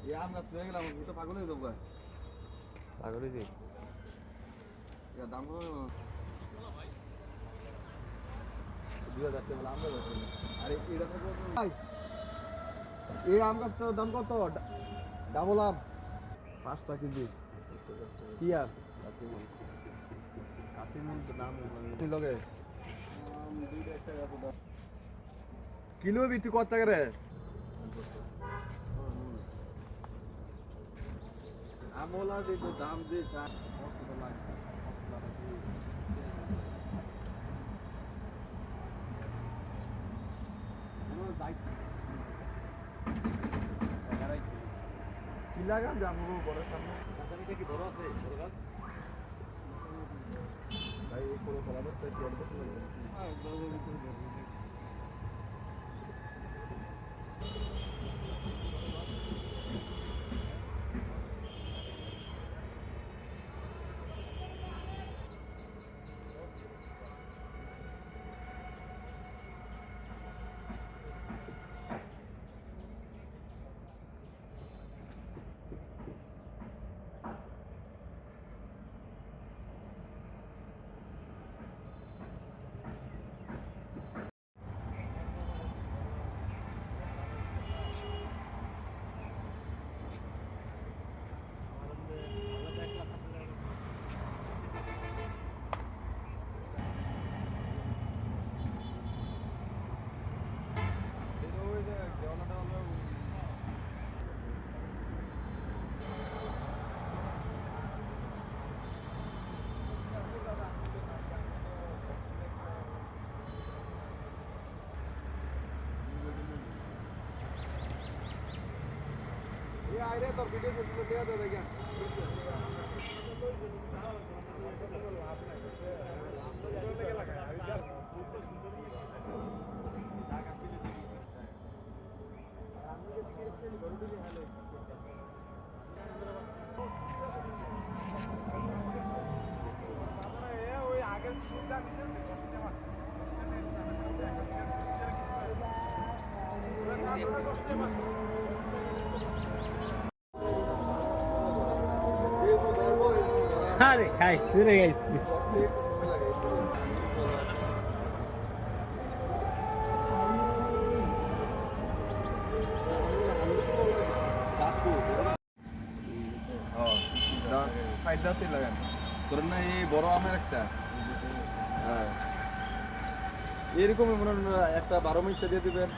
এই আম গাছ পেয়ে গেলাম তো পাগল হয়ে যাবো পাগল হয়েছি দাম কত 2000 টাকা বলে আমরা যাচ্ছি আরে এটা তো এই আম গাছটার দাম কত ডাবল আম 5 কেজি কি আর কাতিমন তো দাম লগে কিলো বিতি কত টাকা রে আমলা দিতে দাম দিয়ে কি লাগান যাবো বড় সামনে এটা কি বড় আছে বড় গাছ ভাই এই কোনো ফলানো চাই কি অল্প সময় আইরে তোর ভিডিও শুনতে দেয়া দে দেখেন ওই আগের সুবিধা আরে খাইছি রে খাইছি সাইডটাতে লাগান তোর না এই বড় আমের একটা হ্যাঁ এরকমই মনে হয় একটা 12 মাইশা দিয়ে দিবেন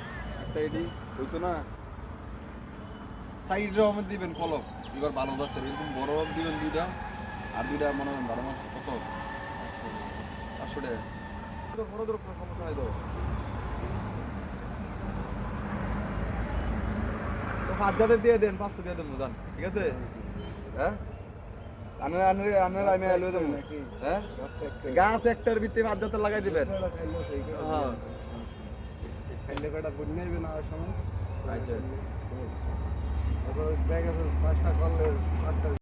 একটা এডি হইতো না সাইড রহমত দিবেন কলম এবার ভালো যাচ্ছে এরকম বড় দিবেন দুইটা আর দুইটা মনে হয় 12 মাস কত আসলে বড় ধর কোনো সমস্যা নাই তো 5000 দিয়ে দেন 500 দিয়ে দেন বুঝান ঠিক আছে হ্যাঁ আমি লয়ে যাবো হ্যাঁ গাছ একটার ভিতরে 5000 লাগাই দিবেন হ্যাঁ খাইলে কটা বুঝ নেবে না সময় আচ্ছা ব্যাগ আছে 5টা করলে 5টা